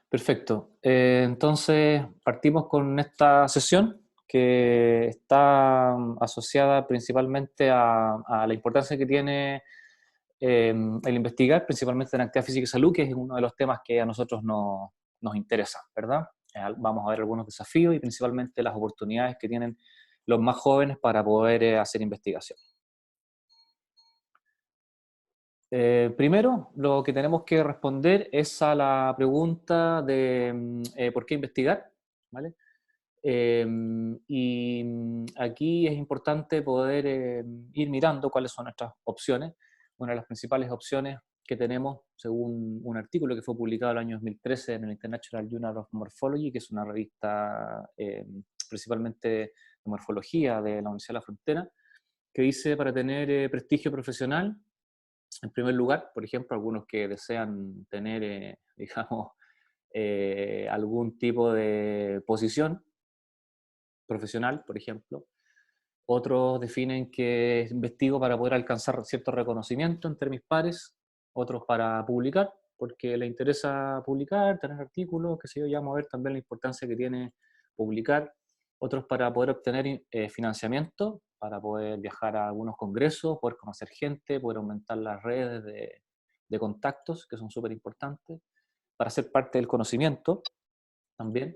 Perfecto. Entonces, partimos con esta sesión que está asociada principalmente a la importancia que tiene el investigar, principalmente en actividad física y salud, que es uno de los temas que a nosotros nos interesa, ¿verdad? Vamos a ver algunos desafíos y principalmente las oportunidades que tienen los más jóvenes para poder hacer investigación. Primero, lo que tenemos que responder es a la pregunta de ¿por qué investigar? ¿Vale? Aquí es importante poder ir mirando cuáles son nuestras opciones. Una de las principales opciones que tenemos, según un artículo que fue publicado el año 2013 en el International Journal of Morphology, que es una revista principalmente de morfología de la Universidad de la Frontera, que dice para tener prestigio profesional, en primer lugar, por ejemplo, algunos que desean tener, digamos, algún tipo de posición profesional, por ejemplo. Otros definen que investigo para poder alcanzar cierto reconocimiento entre mis pares, otros para publicar, porque les interesa publicar, tener artículos, qué sé yo, ya vamos a ver también la importancia que tiene publicar, otros para poder obtener financiamiento, para poder viajar a algunos congresos, poder conocer gente, poder aumentar las redes de contactos, que son súper importantes, para ser parte del conocimiento también,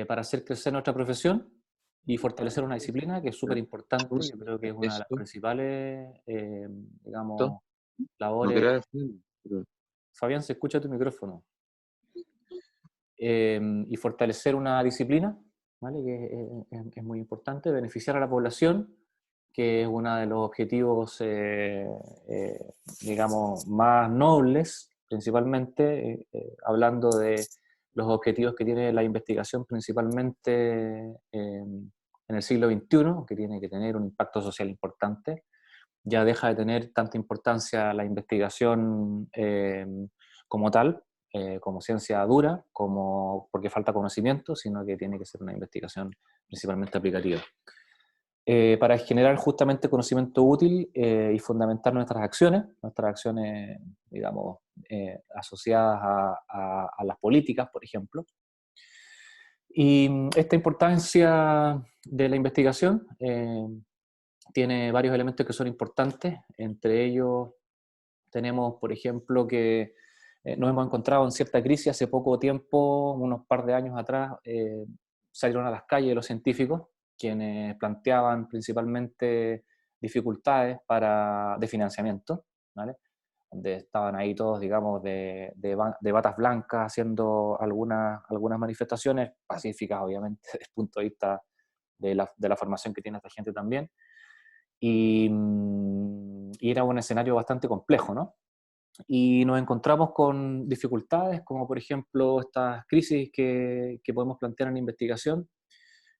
para hacer crecer nuestra profesión y fortalecer una disciplina que es súper importante. Yo creo que es una de las Esto, principales, esto, digamos, no labores. quería decir, pero Fabián, se escucha tu micrófono. Y fortalecer una disciplina, ¿vale? Que es muy importante, beneficiar a la población, que es uno de los objetivos, digamos, más nobles, principalmente hablando de los objetivos que tiene la investigación principalmente en el siglo XXI, que tiene que tener un impacto social importante. Ya deja de tener tanta importancia la investigación como tal, como ciencia dura, como porque falta conocimiento, sino que tiene que ser una investigación principalmente aplicativa. Para generar justamente conocimiento útil y fundamentar nuestras acciones, digamos, asociadas a las políticas, por ejemplo. Y esta importancia de la investigación tiene varios elementos que son importantes, entre ellos tenemos, por ejemplo, que nos hemos encontrado en cierta crisis hace poco tiempo, unos par de años atrás, salieron a las calles los científicos, quienes planteaban principalmente dificultades de financiamiento, ¿vale? Donde estaban ahí todos, digamos, de batas blancas, haciendo algunas manifestaciones pacíficas, obviamente, desde el punto de vista de la formación que tiene esta gente también. Y era un escenario bastante complejo, ¿no? Y nos encontramos con dificultades, como por ejemplo estas crisis que podemos plantear en investigación,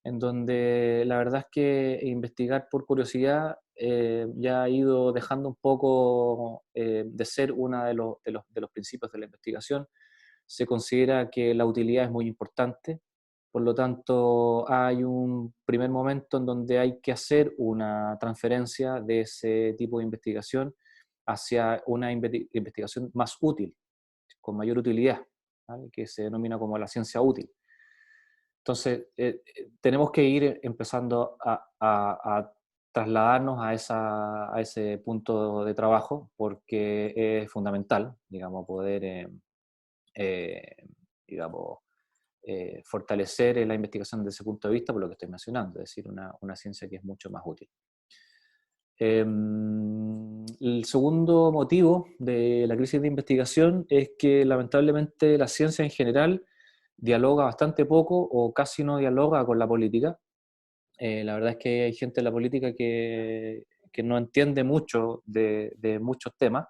en donde la verdad es que investigar por curiosidad ya ha ido dejando un poco de ser uno de los principios de la investigación. Se considera que la utilidad es muy importante, por lo tanto hay un primer momento en donde hay que hacer una transferencia de ese tipo de investigación hacia una investigación más útil, con mayor utilidad, ¿vale? Que se denomina como la ciencia útil. Entonces, tenemos que ir empezando a trasladarnos a ese punto de trabajo porque es fundamental, digamos, poder, eh, digamos, fortalecer la investigación desde ese punto de vista, por lo que estoy mencionando, es decir, una ciencia que es mucho más útil. El segundo motivo de la crisis de investigación es que lamentablemente la ciencia en general dialoga bastante poco o casi no dialoga con la política. La verdad es que hay gente en la política que no entiende mucho de muchos temas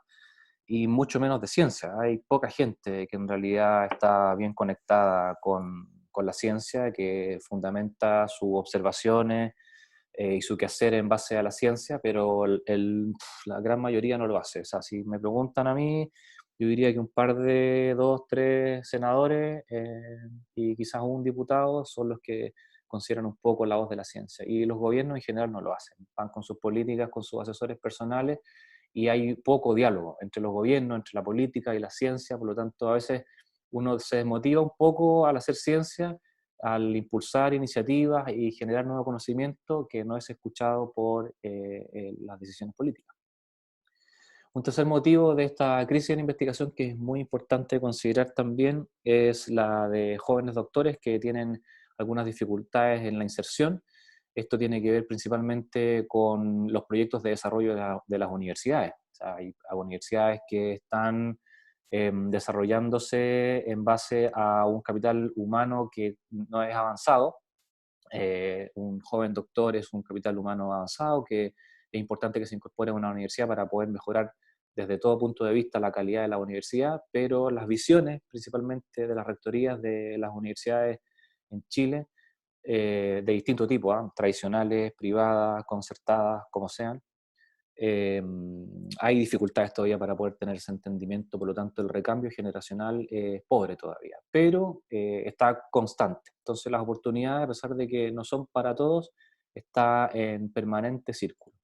y mucho menos de ciencia. Hay poca gente que en realidad está bien conectada con la ciencia, que fundamenta sus observaciones y su quehacer en base a la ciencia, pero la gran mayoría no lo hace. O sea, si me preguntan a mí, yo diría que un par de dos, tres senadores y quizás un diputado son los que consideran un poco la voz de la ciencia. Y los gobiernos en general no lo hacen. Van con sus políticas, con sus asesores personales y hay poco diálogo entre los gobiernos, entre la política y la ciencia. Por lo tanto, a veces uno se desmotiva un poco al hacer ciencia, al impulsar iniciativas y generar nuevo conocimiento que no es escuchado por las decisiones políticas. Un tercer motivo de esta crisis en investigación que es muy importante considerar también es la de jóvenes doctores que tienen algunas dificultades en la inserción. Esto tiene que ver principalmente con los proyectos de desarrollo de las universidades. O sea, hay universidades que están desarrollándose en base a un capital humano que no es avanzado. Un joven doctor es un capital humano avanzado que es importante que se incorpore a una universidad para poder mejorar desde todo punto de vista la calidad de la universidad, pero las visiones principalmente de las rectorías de las universidades en Chile, de distinto tipo, tradicionales, privadas, concertadas, como sean, eh, hay dificultades todavía para poder tener ese entendimiento, por lo tanto el recambio generacional es pobre todavía, pero está constante. Entonces las oportunidades, a pesar de que no son para todos, está en permanente círculo.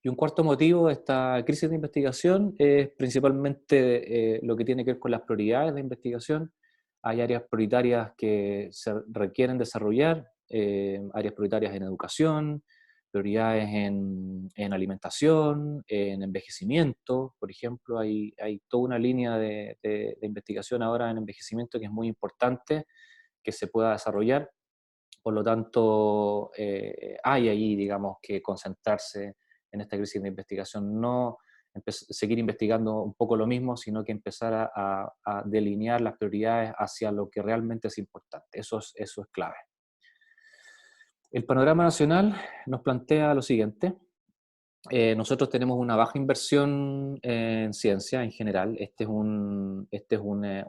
Y un cuarto motivo de esta crisis de investigación es principalmente lo que tiene que ver con las prioridades de investigación. Hay áreas prioritarias que se requieren desarrollar, áreas prioritarias en educación, prioridades en alimentación, en envejecimiento, por ejemplo, hay toda una línea de investigación ahora en envejecimiento que es muy importante que se pueda desarrollar. Por lo tanto, hay ahí, digamos, que concentrarse en esta crisis de investigación, no seguir investigando un poco lo mismo, sino que empezar a delinear las prioridades hacia lo que realmente es importante. Eso es clave. El panorama nacional nos plantea lo siguiente. Nosotros tenemos una baja inversión en ciencia en general. Una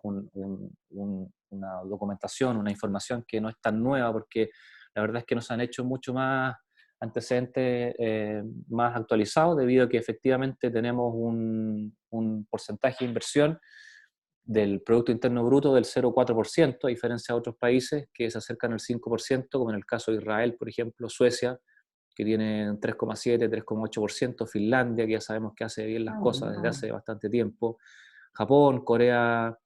documentación, una información que no es tan nueva porque la verdad es que nos han hecho mucho más antecedentes más actualizados debido a que efectivamente tenemos un porcentaje de inversión del Producto Interno Bruto del 0,4%, a diferencia de otros países que se acercan al 5%, como en el caso de Israel, por ejemplo, Suecia, que tiene 3,7, 3,8%, Finlandia, que ya sabemos que hace bien las cosas desde hace bastante tiempo, Japón, Corea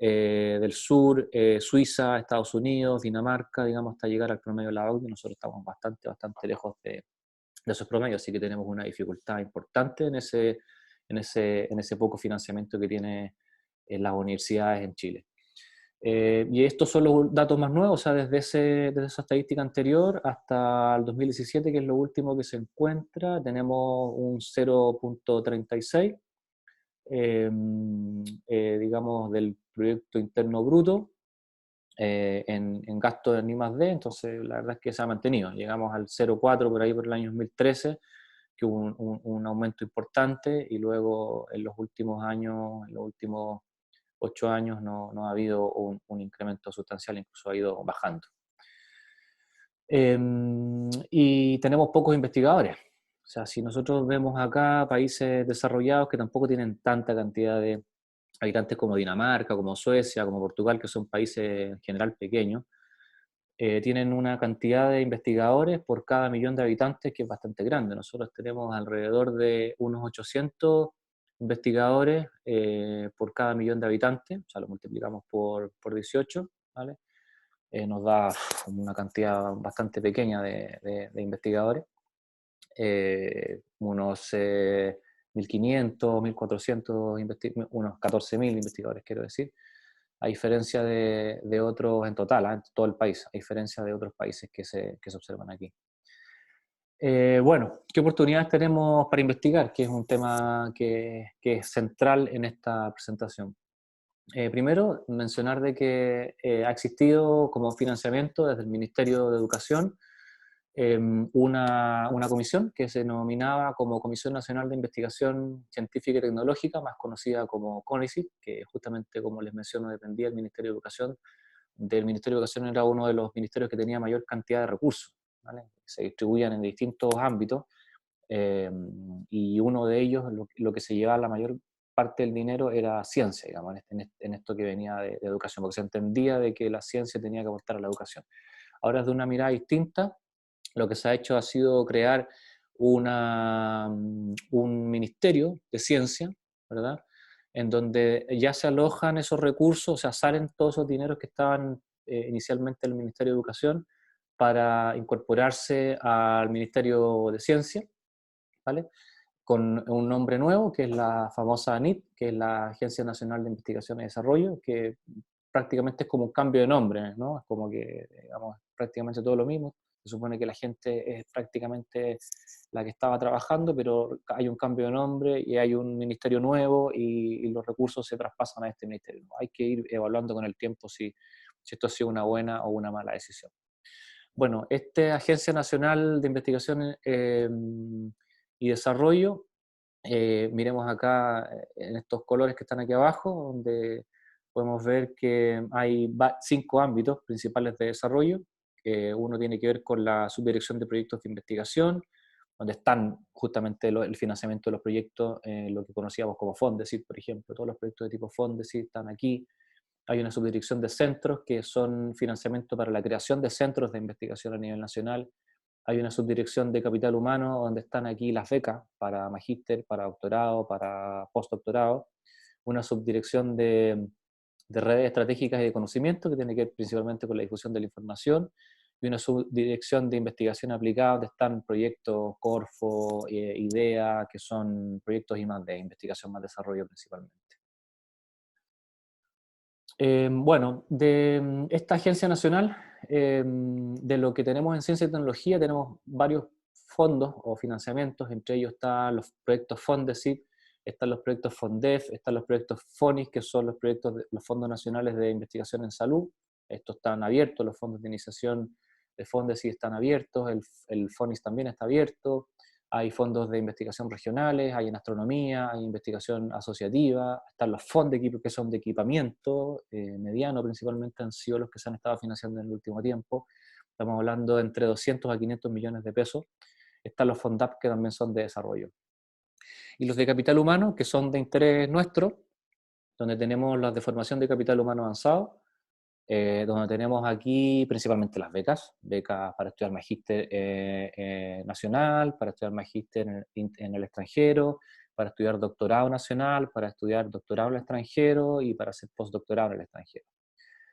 del Sur, Suiza, Estados Unidos, Dinamarca, digamos, hasta llegar al promedio de la OCDE, nosotros estamos bastante lejos de esos promedios, así que tenemos una dificultad importante en ese poco financiamiento que tiene las universidades en Chile. Y estos son los datos más nuevos, o sea, desde esa estadística anterior hasta el 2017, que es lo último que se encuentra, tenemos un 0,36, digamos, del Producto Interno Bruto en gasto de I+D, entonces la verdad es que se ha mantenido. Llegamos al 0,4 por ahí por el año 2013, que hubo un aumento importante, y luego en los últimos años, en los últimos 8 años no ha habido un incremento sustancial, incluso ha ido bajando. Y tenemos pocos investigadores. O sea, si nosotros vemos acá países desarrollados que tampoco tienen tanta cantidad de habitantes como Dinamarca, como Suecia, como Portugal, que son países en general pequeños, tienen una cantidad de investigadores por cada millón de habitantes que es bastante grande. Nosotros tenemos alrededor de unos 800 investigadores por cada millón de habitantes, o sea, lo multiplicamos por 18, ¿vale? Nos da una cantidad bastante pequeña de investigadores, unos 1.500, 1.400, unos 14.000 investigadores, quiero decir, a diferencia de otros en total, en todo el país, a diferencia de otros países que se observan aquí. Bueno, ¿qué oportunidades tenemos para investigar? Que es un tema que es central en esta presentación. Primero, mencionar de que ha existido como financiamiento desde el Ministerio de Educación una comisión que se denominaba como Comisión Nacional de Investigación Científica y Tecnológica, más conocida como CONICIT, que justamente, como les menciono, dependía del Ministerio de Educación. Del Ministerio de Educación era uno de los ministerios que tenía mayor cantidad de recursos, ¿vale? Se distribuían en distintos ámbitos, y uno de ellos, lo que se llevaba la mayor parte del dinero era ciencia, digamos, en esto que venía de educación, porque se entendía de que la ciencia tenía que aportar a la educación. Ahora, de una mirada distinta, lo que se ha hecho ha sido crear un ministerio de ciencia, ¿verdad? en donde ya se alojan esos recursos, o sea, salen todos esos dineros que estaban inicialmente en el Ministerio de Educación para incorporarse al Ministerio de Ciencia, ¿vale? Con un nombre nuevo, que es la famosa ANIT, que es la Agencia Nacional de Investigación y Desarrollo, que prácticamente es como un cambio de nombre, ¿no? Es como que, digamos, prácticamente todo lo mismo. Se supone que la gente es prácticamente la que estaba trabajando, pero hay un cambio de nombre y hay un ministerio nuevo y los recursos se traspasan a este ministerio. Hay que ir evaluando con el tiempo si esto ha sido una buena o una mala decisión. Bueno, esta Agencia Nacional de Investigación y Desarrollo, miremos acá en estos colores que están aquí abajo, donde podemos ver que hay 5 ámbitos principales de desarrollo. Uno tiene que ver con la subdirección de proyectos de investigación, donde están justamente el financiamiento de los proyectos, lo que conocíamos como Fondesit, por ejemplo. Todos los proyectos de tipo Fondesit están aquí. Hay una subdirección de centros, que son financiamiento para la creación de centros de investigación a nivel nacional. Hay una subdirección de capital humano, donde están aquí las becas para magíster, para doctorado, para postdoctorado. Una subdirección de redes estratégicas y de conocimiento, que tiene que ver principalmente con la difusión de la información. Y una subdirección de investigación aplicada, donde están proyectos Corfo, IDEA, que son proyectos de investigación más desarrollo principalmente. Bueno, de esta agencia nacional, de lo que tenemos en ciencia y tecnología, tenemos varios fondos o financiamientos. Entre ellos están los proyectos Fondesit, están los proyectos Fondef, están los proyectos FONIS, que son los proyectos de los Fondos Nacionales de Investigación en Salud. Estos están abiertos, los fondos de iniciación de Fondesit están abiertos, el FONIS también está abierto. Hay fondos de investigación regionales, hay en astronomía, hay investigación asociativa, están los fondos que son de equipamiento, mediano principalmente han sido los que se han estado financiando en el último tiempo. Estamos hablando de entre 200 a 500 millones de pesos. Están los FONDAP, que también son de desarrollo. Y los de capital humano, que son de interés nuestro, donde tenemos las de formación de capital humano avanzado, donde tenemos aquí principalmente las becas para estudiar magíster nacional, para estudiar magíster en el extranjero, para estudiar doctorado nacional, para estudiar doctorado en el extranjero y para hacer postdoctorado en el extranjero.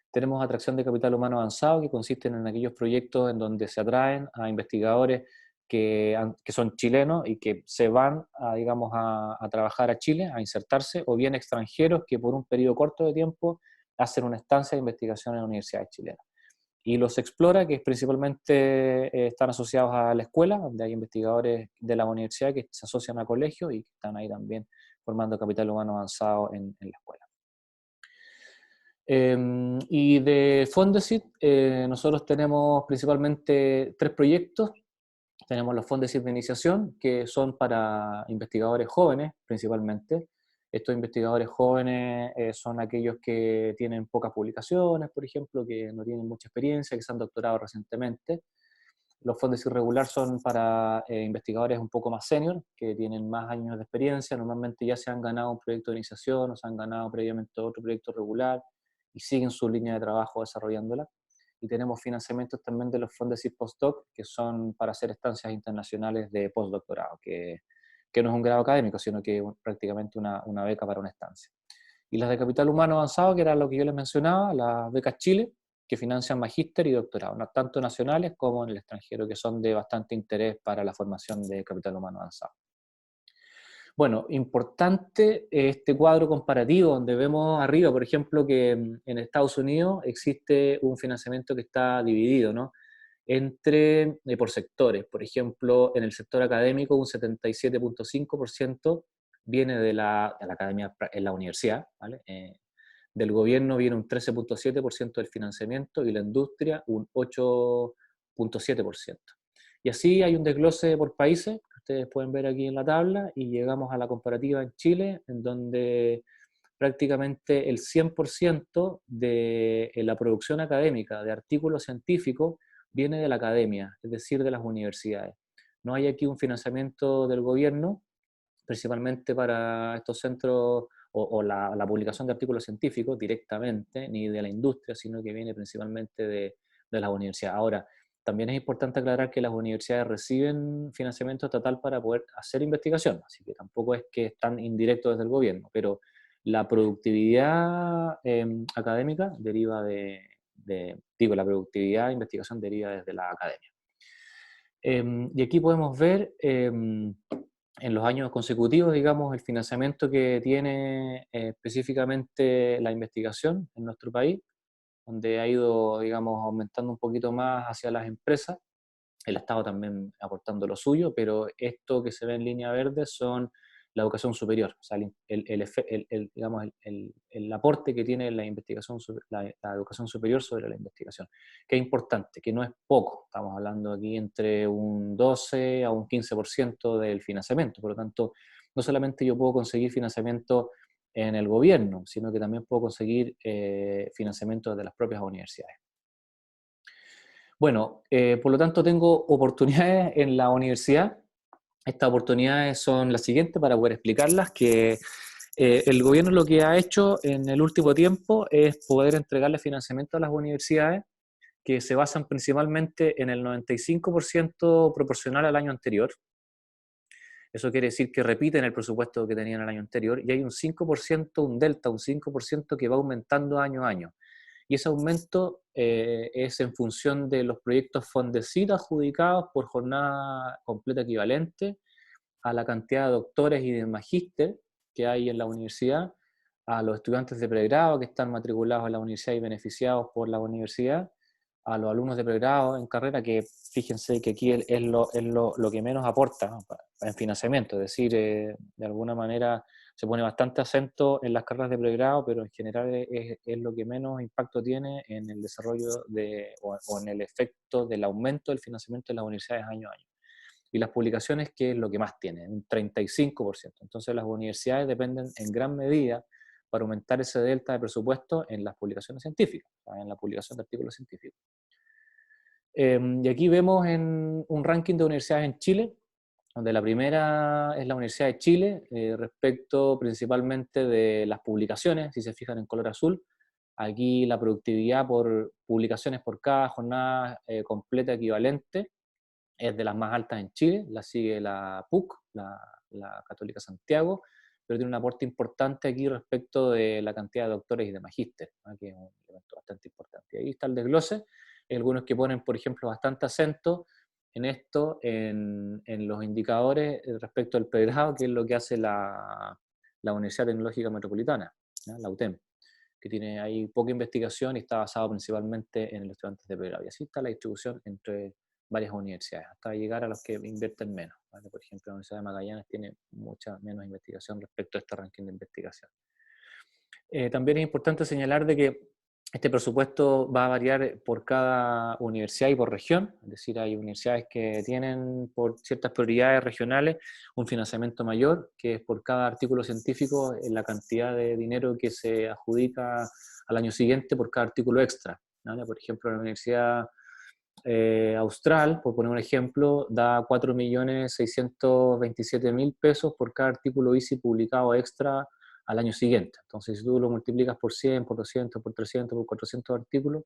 Tenemos atracción de capital humano avanzado, que consisten en aquellos proyectos en donde se atraen a investigadores que son chilenos y que se van digamos, a trabajar a Chile, a insertarse, o bien extranjeros que por un periodo corto de tiempo hacen una estancia de investigación en universidades chilenas. Y los Explora, que principalmente están asociados a la escuela, donde hay investigadores de la universidad que se asocian a colegios y que están ahí también formando capital humano avanzado en la escuela. Y de Fondesit, nosotros tenemos principalmente 3 proyectos. Tenemos los Fondesit de iniciación, que son para investigadores jóvenes principalmente. Estos investigadores jóvenes son aquellos que tienen pocas publicaciones, por ejemplo, que no tienen mucha experiencia, que se han doctorado recientemente. Los fondos irregulares son para investigadores un poco más senior, que tienen más años de experiencia, normalmente ya se han ganado un proyecto de iniciación o se han ganado previamente otro proyecto regular y siguen su línea de trabajo desarrollándola. Y tenemos financiamientos también de los fondos postdoc, que son para hacer estancias internacionales de postdoctorado, que no es un grado académico, sino que es prácticamente una beca para una estancia. Y las de capital humano avanzado, que era lo que yo les mencionaba, las becas Chile, que financian magíster y doctorado, tanto nacionales como en el extranjero, que son de bastante interés para la formación de capital humano avanzado. Bueno, importante este cuadro comparativo, donde vemos arriba, por ejemplo, que en Estados Unidos existe un financiamiento que está dividido, ¿no?, entre, por sectores. Por ejemplo, en el sector académico, un 77.5% viene de la academia en la universidad, ¿vale? Del gobierno viene un 13.7% del financiamiento y la industria un 8.7%. Y así hay un desglose por países, que ustedes pueden ver aquí en la tabla, y llegamos a la comparativa en Chile, en donde prácticamente el 100% de la producción académica de artículos científicos viene de la academia, es decir, de las universidades. No hay aquí un financiamiento del gobierno, principalmente para estos centros, o la publicación de artículos científicos directamente, ni de la industria, sino que viene principalmente de las universidades. Ahora, también es importante aclarar que las universidades reciben financiamiento estatal para poder hacer investigación, así que tampoco es que es tan indirecto desde el gobierno, pero la productividad académica deriva digo, la productividad de investigación deriva desde la academia. Y aquí podemos ver en los años consecutivos, digamos, el financiamiento que tiene específicamente la investigación en nuestro país, donde ha ido, digamos, aumentando un poquito más hacia las empresas, el Estado también aportando lo suyo, pero esto que se ve en línea verde son la educación superior, o sea, digamos, el aporte que tiene la investigación, la educación superior sobre la investigación, que es importante, que no es poco, estamos hablando aquí entre un 12 a un 15% del financiamiento, por lo tanto, no solamente yo puedo conseguir financiamiento en el gobierno, sino que también puedo conseguir financiamiento de las propias universidades. Bueno, por lo tanto tengo oportunidades en la universidad. Estas oportunidades son las siguientes para poder explicarlas, que el gobierno lo que ha hecho en el último tiempo es poder entregarle financiamiento a las universidades que se basan principalmente en el 95% proporcional al año anterior. Eso quiere decir que repiten el presupuesto que tenían el año anterior y hay un 5%, un delta, un 5% que va aumentando año a año. Y ese aumento es en función de los proyectos Fondesit adjudicados por jornada completa equivalente a la cantidad de doctores y de magíster que hay en la universidad, a los estudiantes de pregrado que están matriculados en la universidad y beneficiados por la universidad, a los alumnos de pregrado en carrera, que fíjense que aquí es lo que menos aporta, ¿no?, en financiamiento, es decir, de alguna manera se pone bastante acento en las carreras de pregrado, pero en general es lo que menos impacto tiene en el desarrollo o en el efecto del aumento del financiamiento de las universidades año a año. Y las publicaciones, que es lo que más tiene, un 35%. Entonces las universidades dependen en gran medida para aumentar ese delta de presupuesto en las publicaciones científicas, o sea, en la publicación de artículos científicos. Y aquí vemos en un ranking de universidades en Chile, donde la primera es la Universidad de Chile, respecto principalmente de las publicaciones, si se fijan en color azul. Aquí la productividad por publicaciones por cada jornada completa equivalente es de las más altas en Chile, la sigue la PUC, la Católica Santiago, pero tiene un aporte importante aquí respecto de la cantidad de doctores y de magíster, ¿no?, que es un elemento bastante importante. Y ahí está el desglose, hay algunos que ponen, por ejemplo, bastante acento en esto, en los indicadores respecto al pregrado, que es lo que hace la Universidad Tecnológica Metropolitana, ¿no?, la UTEM, que tiene ahí poca investigación y está basado principalmente en los estudiantes de pregrado. Y así está la distribución entre varias universidades, hasta llegar a los que invierten menos, ¿vale? Por ejemplo, la Universidad de Magallanes tiene mucha menos investigación respecto a este ranking de investigación. También es importante señalar de que este presupuesto va a variar por cada universidad y por región, es decir, hay universidades que tienen por ciertas prioridades regionales un financiamiento mayor, que es por cada artículo científico la cantidad de dinero que se adjudica al año siguiente por cada artículo extra, ¿vale? Por ejemplo, la Universidad Austral, por poner un ejemplo, da 4.627.000 pesos por cada artículo ICI publicado extra al año siguiente. Entonces, si tú lo multiplicas por 100, por 200, por 300, por 400 artículos,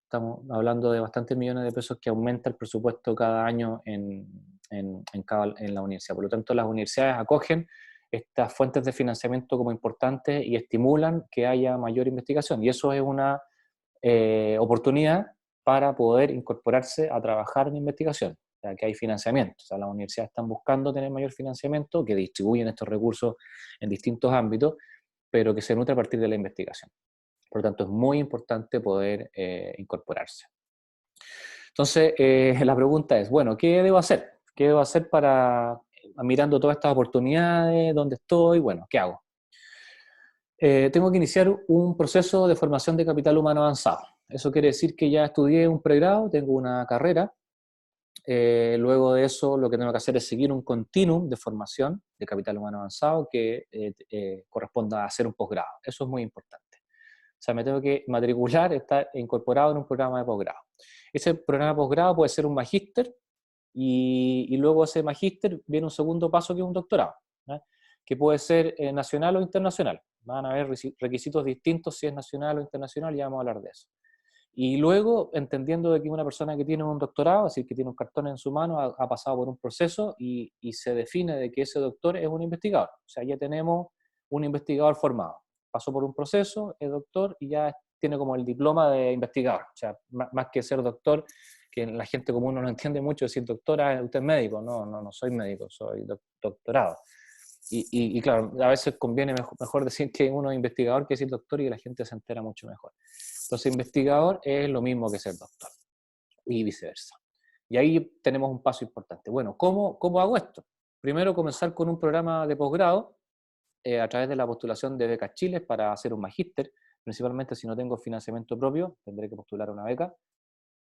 estamos hablando de bastantes millones de pesos que aumenta el presupuesto cada año en la universidad. Por lo tanto, las universidades acogen estas fuentes de financiamiento como importantes y estimulan que haya mayor investigación. Y eso es una oportunidad para poder incorporarse a trabajar en investigación, o sea, que hay financiamiento. O sea, las universidades están buscando tener mayor financiamiento, que distribuyen estos recursos en distintos ámbitos, pero que se nutre a partir de la investigación. Por lo tanto, es muy importante poder incorporarse. Entonces, la pregunta es, bueno, ¿qué debo hacer? ¿Qué debo hacer para, mirando todas estas oportunidades, dónde estoy? Bueno, ¿qué hago? Tengo que iniciar un proceso de formación de capital humano avanzado. Eso quiere decir que ya estudié un pregrado, tengo una carrera. Luego de eso, lo que tengo que hacer es seguir un continuum de formación de capital humano avanzado que corresponda a hacer un posgrado. Eso es muy importante. O sea, me tengo que matricular, estar incorporado en un programa de posgrado. Ese programa de posgrado puede ser un magíster y luego de ese magíster viene un segundo paso que es un doctorado, ¿no?, que puede ser nacional o internacional. Van a haber requisitos distintos si es nacional o internacional, ya vamos a hablar de eso. Y luego, entendiendo de que una persona que tiene un doctorado, es decir, que tiene un cartón en su mano, ha pasado por un proceso y se define de que ese doctor es un investigador. O sea, ya tenemos un investigador formado. pasó por un proceso, es doctor y ya tiene como el diploma de investigador. O sea, más que ser doctor, que la gente común no lo entiende mucho, decir doctora, usted es médico. No soy médico, soy doctorado. Y claro, a veces conviene mejor decir que uno es investigador que decir doctor y la gente se entera mucho mejor. Entonces, investigador es lo mismo que ser doctor y viceversa. Y ahí tenemos un paso importante. Bueno, ¿cómo hago esto? Primero, comenzar con un programa de posgrado a través de la postulación de becas Chile para hacer un magíster. Principalmente si no tengo financiamiento propio, tendré que postular una beca.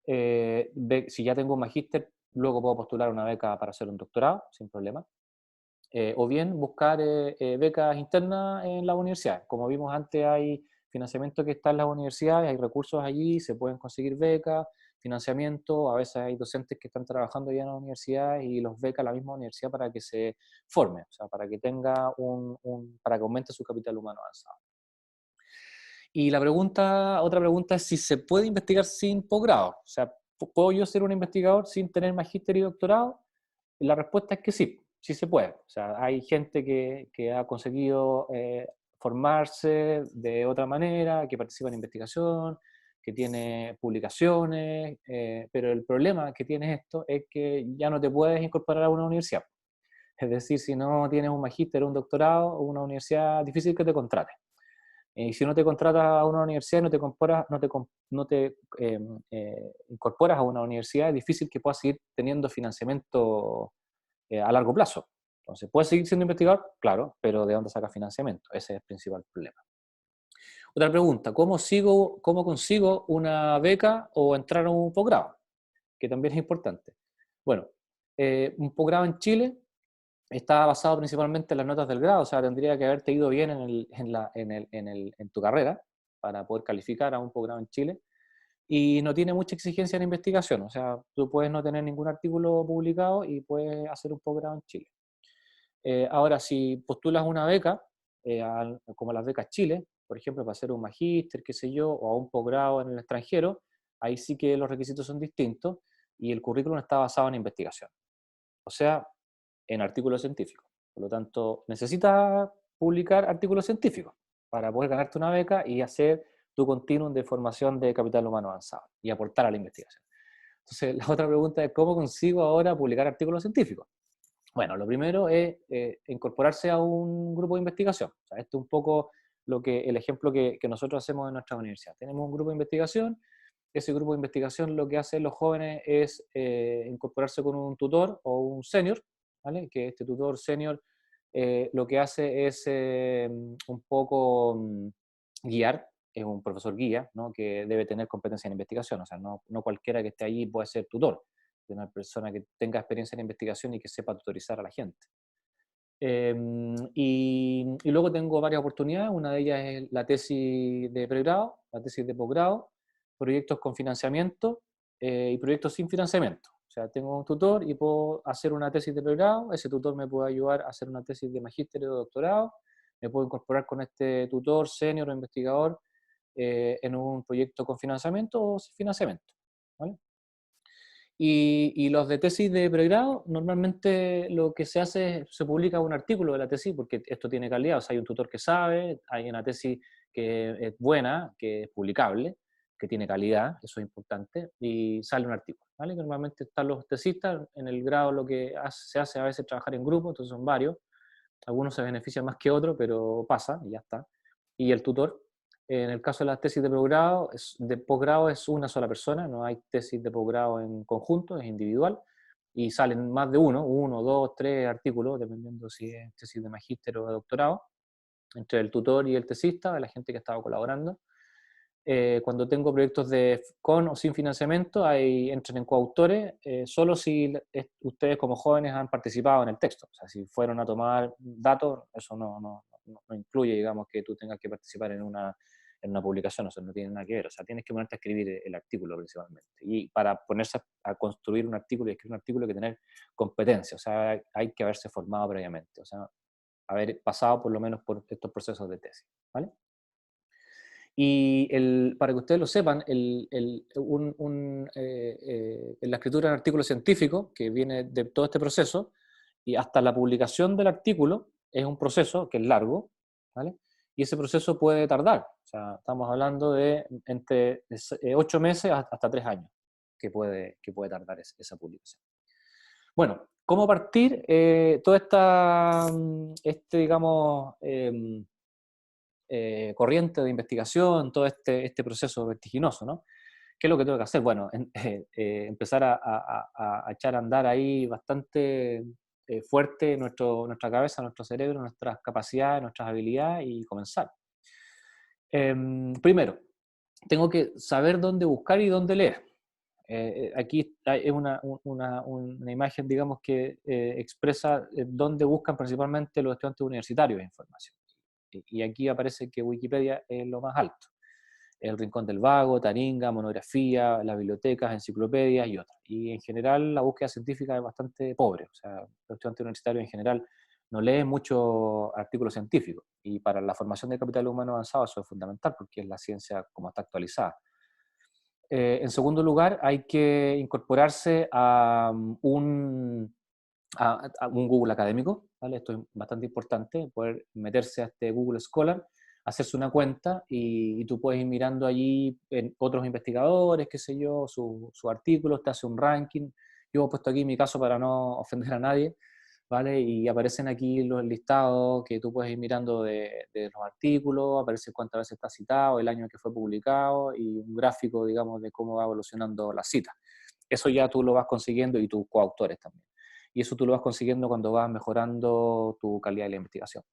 Si ya tengo un magíster, luego puedo postular una beca para hacer un doctorado, sin problema. O bien buscar becas internas en la universidad. Como vimos antes, hay financiamiento que está en las universidades, hay recursos allí, se pueden conseguir becas, financiamiento, a veces hay docentes que están trabajando ya en la universidad y los beca la misma universidad para que se forme, o sea, para que tenga para que aumente su capital humano avanzado. Y otra pregunta es si se puede investigar sin posgrado. O sea, ¿puedo yo ser un investigador sin tener magíster y doctorado? Y la respuesta es que sí, sí se puede. O sea, hay gente que ha conseguido formarse de otra manera, que participa en investigación, que tiene publicaciones, pero el problema que tiene esto es que ya no te puedes incorporar a una universidad. Es decir, si no tienes un magíster o un doctorado, una universidad difícil que te contrate. Y si no te contratas a una universidad, no te incorporas a una universidad, es difícil que puedas seguir teniendo financiamiento a largo plazo. Entonces, ¿puedes seguir siendo investigador? Claro, pero ¿de dónde sacas financiamiento? Ese es el principal problema. Otra pregunta, ¿cómo consigo una beca o entrar a un posgrado? Que también es importante. Bueno, un posgrado en Chile está basado principalmente en las notas del grado, o sea, tendría que haberte ido bien en tu carrera para poder calificar a un posgrado en Chile, y no tiene mucha exigencia en investigación, o sea, tú puedes no tener ningún artículo publicado y puedes hacer un posgrado en Chile. Ahora, si postulas una beca, como las becas Chile, por ejemplo, para hacer un magíster, qué sé yo, o a un posgrado en el extranjero, ahí sí que los requisitos son distintos y el currículum está basado en investigación. O sea, en artículos científicos. Por lo tanto, necesitas publicar artículos científicos para poder ganarte una beca y hacer tu continuum de formación de capital humano avanzado y aportar a la investigación. Entonces, la otra pregunta es, ¿cómo consigo ahora publicar artículos científicos? Bueno, lo primero es incorporarse a un grupo de investigación. O sea, esto es un poco el ejemplo que nosotros hacemos en nuestra universidad. Tenemos un grupo de investigación. Ese grupo de investigación lo que hacen los jóvenes es incorporarse con un tutor o un senior, ¿vale? Que este tutor senior lo que hace es un poco guiar, es un profesor guía, ¿no? Que debe tener competencia en investigación, o sea, no cualquiera que esté allí puede ser tutor, de una persona que tenga experiencia en investigación y que sepa tutorizar a la gente. Y luego tengo varias oportunidades, una de ellas es la tesis de pregrado, la tesis de posgrado, proyectos con financiamiento y proyectos sin financiamiento. O sea, tengo un tutor y puedo hacer una tesis de pregrado, ese tutor me puede ayudar a hacer una tesis de magíster o doctorado, me puedo incorporar con este tutor, senior o investigador en un proyecto con financiamiento o sin financiamiento, ¿vale? Y los de tesis de pregrado, normalmente lo que se hace es se publica un artículo de la tesis, porque esto tiene calidad, o sea, hay un tutor que sabe, hay una tesis que es buena, que es publicable, que tiene calidad, eso es importante, y sale un artículo, ¿vale? Normalmente están los tesistas, en el grado lo que se hace a veces trabajar en grupo, entonces son varios, algunos se benefician más que otros, pero pasa y ya está. Y el tutor, en el caso de las tesis de posgrado, es una sola persona, no hay tesis de posgrado en conjunto, es individual, y salen más de uno, dos, tres artículos, dependiendo si es tesis de magíster o de doctorado, entre el tutor y el tesista, la gente que ha estado colaborando. Cuando tengo proyectos con o sin financiamiento, entran en coautores, solo si ustedes como jóvenes han participado en el texto. O sea, si fueron a tomar datos, eso no incluye, digamos, que tú tengas que participar en una publicación, o sea, no tiene nada que ver. O sea, tienes que ponerte a escribir el artículo principalmente. Y para ponerse a construir un artículo y escribir un artículo hay que tener competencia, o sea, hay que haberse formado previamente, o sea, haber pasado por lo menos por estos procesos de tesis, ¿vale? Y para que ustedes lo sepan, en la escritura de un artículo científico, que viene de todo este proceso, y hasta la publicación del artículo, es un proceso que es largo, ¿vale? y ese proceso puede tardar. O sea, estamos hablando de entre 8 meses hasta 3 años que puede tardar esa publicación. Bueno, ¿cómo partir toda digamos, corriente de investigación, todo este proceso vertiginoso, ¿no? ¿Qué es lo que tengo que hacer? Bueno, empezar a echar a andar ahí bastante fuerte nuestra cabeza, nuestro cerebro, nuestras capacidades, nuestras habilidades y comenzar. Primero, tengo que saber dónde buscar y dónde leer. Aquí es una imagen, digamos, que expresa dónde buscan principalmente los estudiantes universitarios de información. Y aquí aparece que Wikipedia es lo más alto. El Rincón del Vago, Taringa, monografía, las bibliotecas, enciclopedias y otras. Y en general la búsqueda científica es bastante pobre. O sea, los estudiantes universitarios en general no leen muchos artículos científicos. Y para la formación de capital humano avanzado eso es fundamental porque es la ciencia como está actualizada. En segundo lugar, hay que incorporarse a un Google académico, ¿vale? Esto es bastante importante, poder meterse a este Google Scholar, hacerse una cuenta y tú puedes ir mirando allí en otros investigadores, qué sé yo, sus artículos, te hace un ranking. Yo he puesto aquí mi caso para no ofender a nadie, ¿vale? Y aparecen aquí los listados que tú puedes ir mirando de los artículos, aparece cuántas veces está citado, el año en que fue publicado y un gráfico, digamos, de cómo va evolucionando la cita. Eso ya tú lo vas consiguiendo y tus coautores también. Y eso tú lo vas consiguiendo cuando vas mejorando tu calidad de la investigación.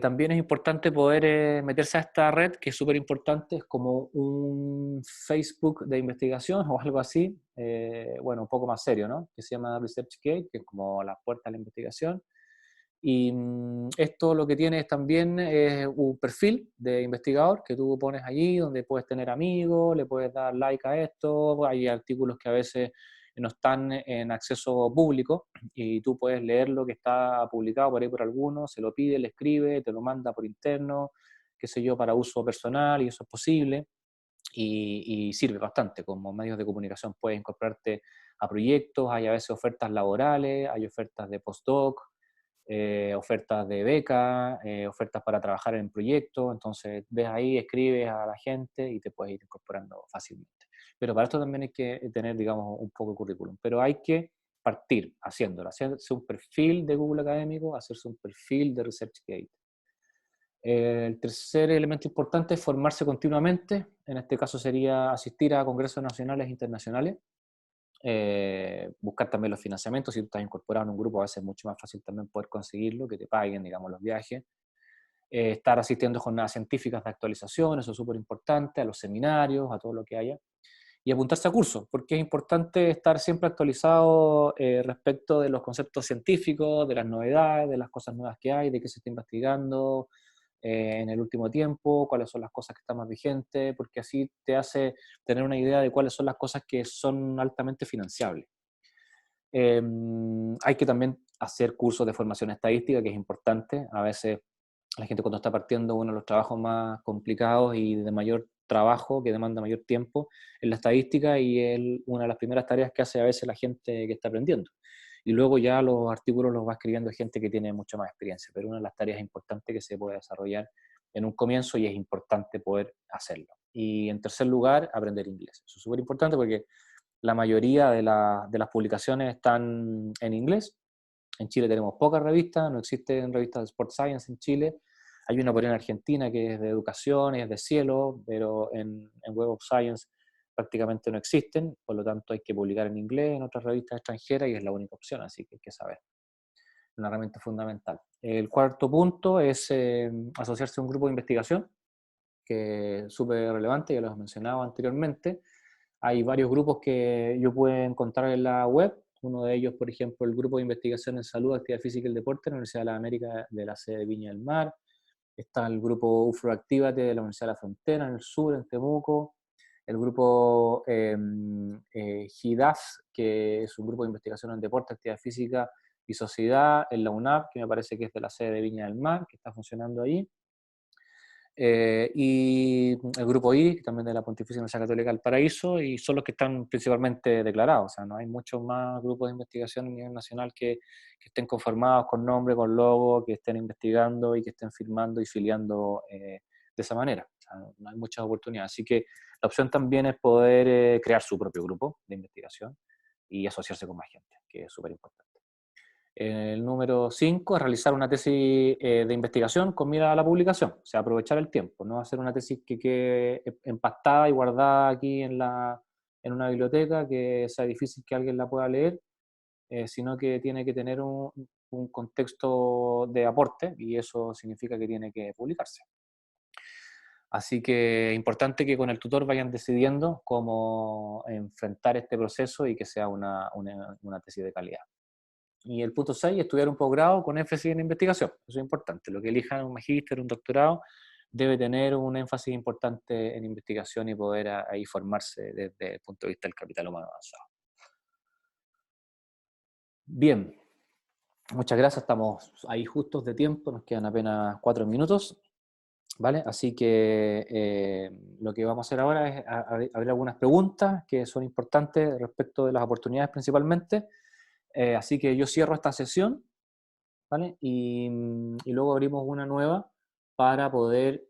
También es importante poder meterse a esta red, que es súper importante, es como un Facebook de investigación o algo así, bueno, un poco más serio, ¿no? Que se llama ResearchGate, que es como la puerta a la investigación. Y esto lo que tiene es también un perfil de investigador que tú pones allí, donde puedes tener amigos, le puedes dar like a esto, hay artículos que a veces no están en acceso público y tú puedes leer lo que está publicado por ahí por alguno, se lo pide, le escribe, te lo manda por interno, qué sé yo, para uso personal y eso es posible y sirve bastante como medios de comunicación. Puedes incorporarte a proyectos, hay a veces ofertas laborales, hay ofertas de postdoc, ofertas de beca, ofertas para trabajar en proyectos, entonces ves ahí, escribes a la gente y te puedes ir incorporando fácilmente. Pero para esto también hay que tener, digamos, un poco de currículum, pero hay que partir haciéndolo, hacerse un perfil de Google Académico, hacerse un perfil de ResearchGate. El tercer elemento importante es formarse continuamente, en este caso sería asistir a congresos nacionales e internacionales, buscar también los financiamientos, si tú estás incorporado en un grupo a veces es mucho más fácil también poder conseguirlo, que te paguen, digamos, los viajes. Estar asistiendo a jornadas científicas de actualización, eso es súper importante, a los seminarios, a todo lo que haya. Y apuntarse a cursos, porque es importante estar siempre actualizado respecto de los conceptos científicos, de las novedades, de las cosas nuevas que hay, de qué se está investigando en el último tiempo, cuáles son las cosas que están más vigentes, porque así te hace tener una idea de cuáles son las cosas que son altamente financiables. Hay que también hacer cursos de formación estadística, que es importante. A veces la gente cuando está partiendo, uno de los trabajos más complicados y de mayor trabajo, que demanda mayor tiempo, es la estadística y es una de las primeras tareas que hace a veces la gente que está aprendiendo. Y luego ya los artículos los va escribiendo gente que tiene mucha más experiencia, pero una de las tareas importantes que se puede desarrollar en un comienzo y es importante poder hacerlo. Y en tercer lugar, aprender inglés. Eso es súper importante porque la mayoría de las publicaciones están en inglés. En Chile tenemos pocas revistas, no existen revistas de Sport Science en Chile. Hay una por ahí en Argentina que es de educación y es de cielo, pero en Web of Science prácticamente no existen, por lo tanto hay que publicar en inglés en otras revistas extranjeras y es la única opción, así que hay que saber. Una herramienta fundamental. El cuarto punto es asociarse a un grupo de investigación, que es súper relevante, ya lo he mencionado anteriormente. Hay varios grupos que yo puedo encontrar en la web. Uno de ellos, por ejemplo, el Grupo de Investigación en Salud, Actividad Física y el Deporte de la Universidad de las Américas de la sede de Viña del Mar. Está el grupo UFRO Actívate de la Universidad de la Frontera, en el sur, en Temuco. El grupo GIDAF, que es un grupo de investigación en deporte, actividad física y sociedad, en la UNAP, que me parece que es de la sede de Viña del Mar, que está funcionando ahí. Y el grupo I, también de la Pontificia Universidad Católica del Paraíso, y son los que están principalmente declarados. O sea, no hay muchos más grupos de investigación a nivel nacional que estén conformados con nombre, con logo, que estén investigando y que estén firmando y filiando de esa manera. O sea, no hay muchas oportunidades. Así que la opción también es poder crear su propio grupo de investigación y asociarse con más gente, que es súper importante. El número 5 es realizar una tesis de investigación con mira a la publicación, o sea, aprovechar el tiempo, no hacer una tesis que quede empastada y guardada aquí en una biblioteca, que sea difícil que alguien la pueda leer, sino que tiene que tener un contexto de aporte y eso significa que tiene que publicarse. Así que es importante que con el tutor vayan decidiendo cómo enfrentar este proceso y que sea una tesis de calidad. Y el punto 6, estudiar un posgrado con énfasis en investigación. Eso es importante. Lo que elijan, un magíster, un doctorado, debe tener un énfasis importante en investigación y poder ahí formarse desde el punto de vista del capital humano avanzado. Bien, muchas gracias. Estamos ahí justos de tiempo, nos quedan apenas 4 minutos. ¿Vale? Así que lo que vamos a hacer ahora es abrir algunas preguntas que son importantes respecto de las oportunidades principalmente. Así que yo cierro esta sesión, ¿vale? Y luego abrimos una nueva para poder